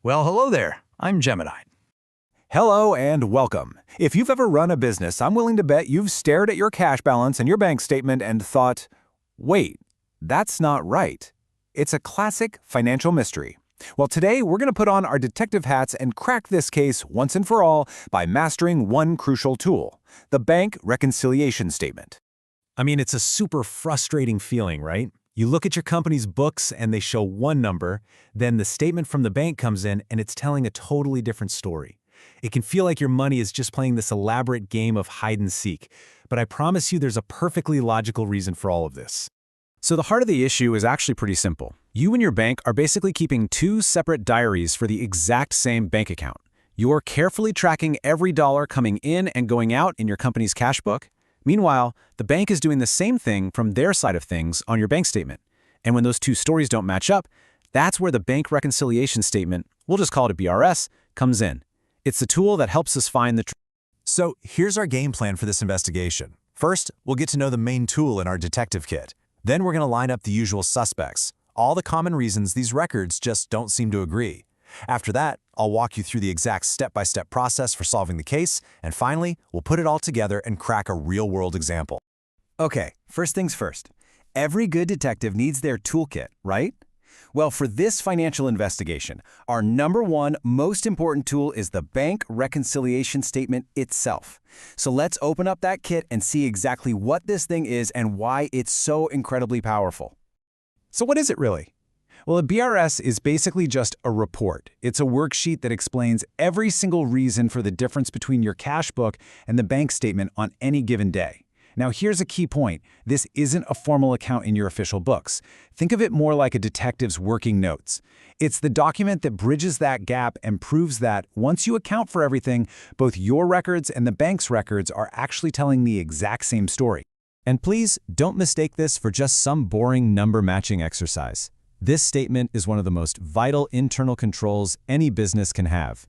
Well, hello there. I'm Gemini. Hello and welcome. If you've ever run a business, I'm willing to bet you've stared at your cash balance and your bank statement and thought, wait, that's not right. It's a classic financial mystery. Well, today we're going to put on our detective hats and crack this case once and for all by mastering one crucial tool, the bank reconciliation statement. I mean, it's a super frustrating feeling, right? You look at your company's books and they show one number, then the statement from the bank comes in and it's telling a totally different story. It can feel like your money is just playing this elaborate game of hide and seek, but I promise you there's a perfectly logical reason for all of this. So the heart of the issue is actually pretty simple. You and your bank are basically keeping two separate diaries for the exact same bank account. You're carefully tracking every dollar coming in and going out in your company's cash book. Meanwhile, the bank is doing the same thing from their side of things on your bank statement. And when those two stories don't match up, that's where the bank reconciliation statement, we'll just call it a BRS, comes in. It's the tool that helps us find the truth. So here's our game plan for this investigation. First, we'll get to know the main tool in our detective kit. Then we're going to line up the usual suspects, all the common reasons these records just don't seem to agree. After that, I'll walk you through the exact step-by-step process for solving the case, and finally, we'll put it all together and crack a real-world example. Okay, first things first. Every good detective needs their toolkit, right? Well, for this financial investigation, our number one most important tool is the bank reconciliation statement itself. So let's open up that kit and see exactly what this thing is and why it's so incredibly powerful. So what is it really? Well, a BRS is basically just a report. It's a worksheet that explains every single reason for the difference between your cash book and the bank statement on any given day. Now, here's a key point. This isn't a formal account in your official books. Think of it more like a detective's working notes. It's the document that bridges that gap and proves that once you account for everything, both your records and the bank's records are actually telling the exact same story. And please, don't mistake this for just some boring number matching exercise. This statement is one of the most vital internal controls any business can have.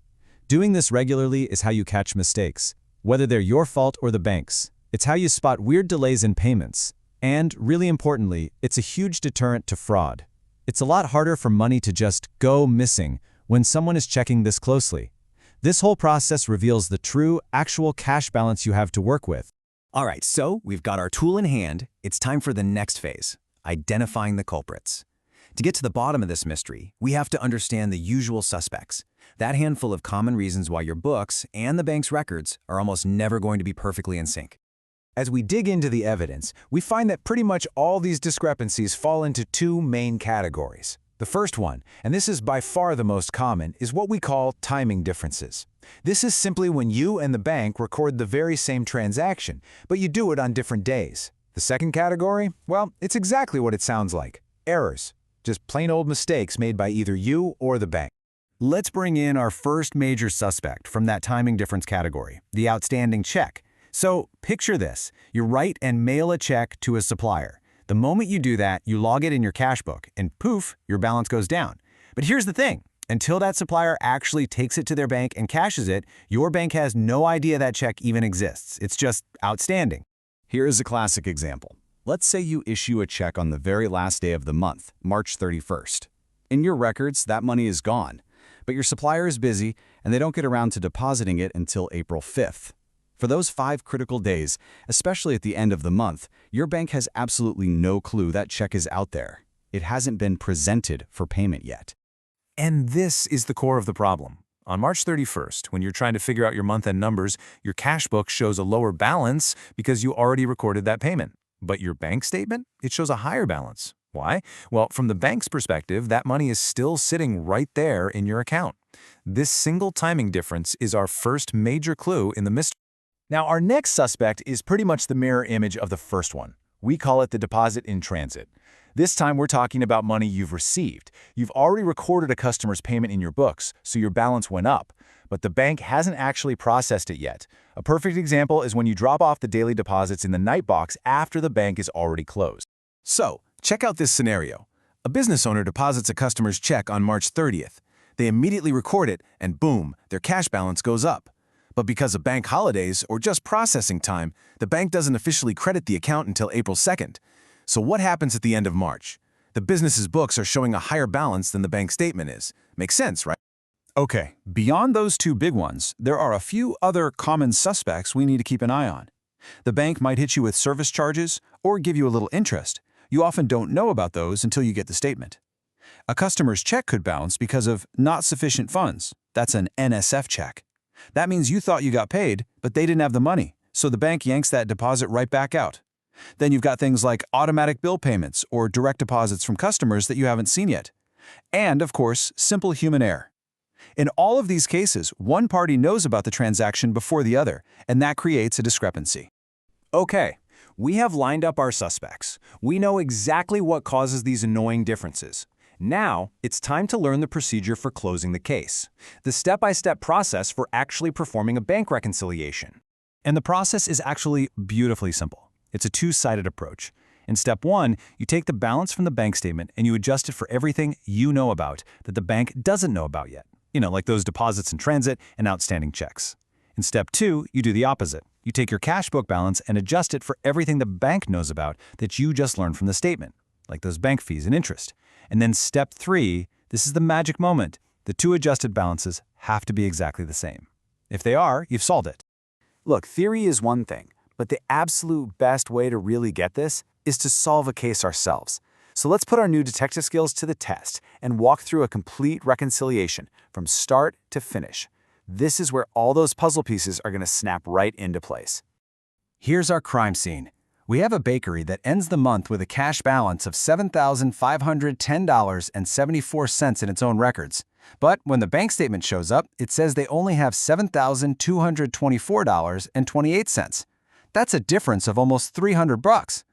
Doing this regularly is how you catch mistakes, whether they're your fault or the bank's. It's how you spot weird delays in payments. And, really importantly, it's a huge deterrent to fraud. It's a lot harder for money to just go missing when someone is checking this closely. This whole process reveals the true, actual cash balance you have to work with. All right, so we've got our tool in hand. It's time for the next phase, identifying the culprits. To get to the bottom of this mystery, we have to understand the usual suspects, that handful of common reasons why your books and the bank's records are almost never going to be perfectly in sync. As we dig into the evidence, we find that pretty much all these discrepancies fall into two main categories. The first one, and this is by far the most common, is what we call timing differences. This is simply when you and the bank record the very same transaction, but you do it on different days. The second category? Well, it's exactly what it sounds like. Errors. Just plain old mistakes made by either you or the bank. Let's bring in our first major suspect from that timing difference category, the outstanding check. So picture this. You write and mail a check to a supplier. The moment you do that, you log it in your cash book, and poof, your balance goes down. But here's the thing. Until that supplier actually takes it to their bank and cashes it, your bank has no idea that check even exists. It's just outstanding. Here is a classic example. Let's say you issue a check on the very last day of the month, March 31st. In your records, that money is gone, but your supplier is busy and they don't get around to depositing it until April 5th. For those 5 critical days, especially at the end of the month, your bank has absolutely no clue that check is out there. It hasn't been presented for payment yet. And this is the core of the problem. On March 31st, when you're trying to figure out your month-end numbers, your cash book shows a lower balance because you already recorded that payment. But your bank statement, it shows a higher balance. Why? Well, from the bank's perspective, that money is still sitting right there in your account. This single timing difference is our first major clue in the mystery. Now, our next suspect is pretty much the mirror image of the first one. We call it the deposit in transit. This time, we're talking about money you've received. You've already recorded a customer's payment in your books, so your balance went up. But the bank hasn't actually processed it yet. A perfect example is when you drop off the daily deposits in the night box after the bank is already closed. So, check out this scenario. A business owner deposits a customer's check on March 30th. They immediately record it, and boom, their cash balance goes up. But because of bank holidays or just processing time, the bank doesn't officially credit the account until April 2nd. So what happens at the end of March? The business's books are showing a higher balance than the bank statement is. Makes sense, right? Okay, beyond those two big ones, there are a few other common suspects we need to keep an eye on. The bank might hit you with service charges or give you a little interest. You often don't know about those until you get the statement. A customer's check could bounce because of not sufficient funds. That's an NSF check. That means you thought you got paid, but they didn't have the money, so the bank yanks that deposit right back out. Then you've got things like automatic bill payments or direct deposits from customers that you haven't seen yet. And, of course, simple human error. In all of these cases, one party knows about the transaction before the other, and that creates a discrepancy. Okay, we have lined up our suspects. We know exactly what causes these annoying differences. Now, it's time to learn the procedure for closing the case, the step-by-step process for actually performing a bank reconciliation. And the process is actually beautifully simple. It's a two-sided approach. In step 1, you take the balance from the bank statement and you adjust it for everything you know about that the bank doesn't know about yet. Like those deposits in transit and outstanding checks. In step 2, you do the opposite. You take your cash book balance and adjust it for everything the bank knows about that you just learned from the statement, like those bank fees and interest. And then step 3, this is the magic moment. The two adjusted balances have to be exactly the same. If they are, you've solved it. Look, theory is one thing, but the absolute best way to really get this is to solve a case ourselves. So let's put our new detective skills to the test and walk through a complete reconciliation from start to finish. This is where all those puzzle pieces are going to snap right into place. Here's our crime scene. We have a bakery that ends the month with a cash balance of $7,510.74 in its own records. But when the bank statement shows up, it says they only have $7,224.28. That's a difference of almost $300.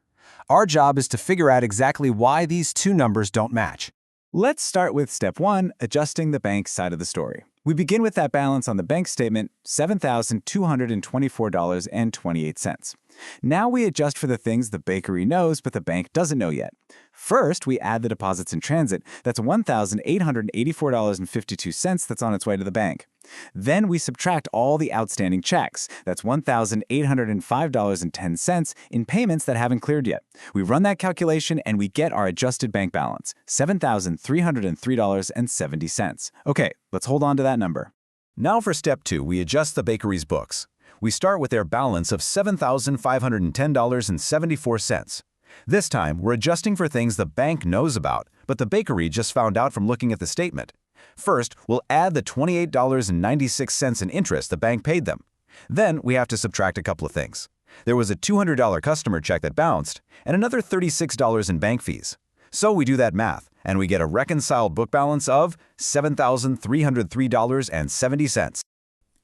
Our job is to figure out exactly why these two numbers don't match. Let's start with step 1, adjusting the bank side of the story. We begin with that balance on the bank statement, $7,224.28. Now we adjust for the things the bakery knows but the bank doesn't know yet. First, we add the deposits in transit. That's $1,884.52 that's on its way to the bank. Then we subtract all the outstanding checks. That's $1,805.10 in payments that haven't cleared yet. We run that calculation and we get our adjusted bank balance, $7,303.70. Okay, let's hold on to that number. Now for step 2, we adjust the bakery's books. We start with their balance of $7,510.74. This time, we're adjusting for things the bank knows about, but the bakery just found out from looking at the statement. First, we'll add the $28.96 in interest the bank paid them. Then, we have to subtract a couple of things. There was a $200 customer check that bounced, and another $36 in bank fees. So we do that math, and we get a reconciled book balance of $7,303.70.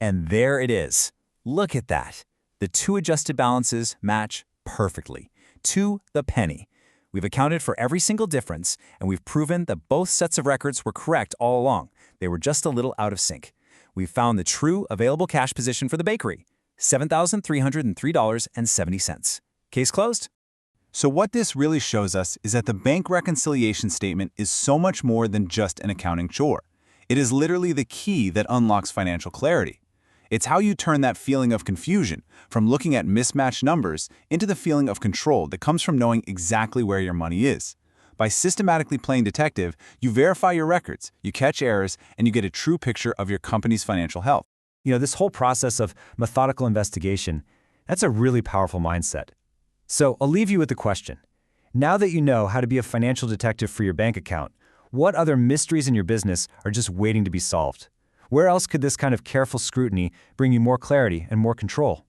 And there it is. Look at that. The two adjusted balances match perfectly, to the penny. We've accounted for every single difference, and we've proven that both sets of records were correct all along. They were just a little out of sync. We've found the true available cash position for the bakery, $7,303.70. Case closed. So what this really shows us is that the bank reconciliation statement is so much more than just an accounting chore. It is literally the key that unlocks financial clarity. It's how you turn that feeling of confusion from looking at mismatched numbers into the feeling of control that comes from knowing exactly where your money is. By systematically playing detective, you verify your records, you catch errors, and you get a true picture of your company's financial health. This whole process of methodical investigation, that's a really powerful mindset. So I'll leave you with the question. Now that you know how to be a financial detective for your bank account, what other mysteries in your business are just waiting to be solved? Where else could this kind of careful scrutiny bring you more clarity and more control?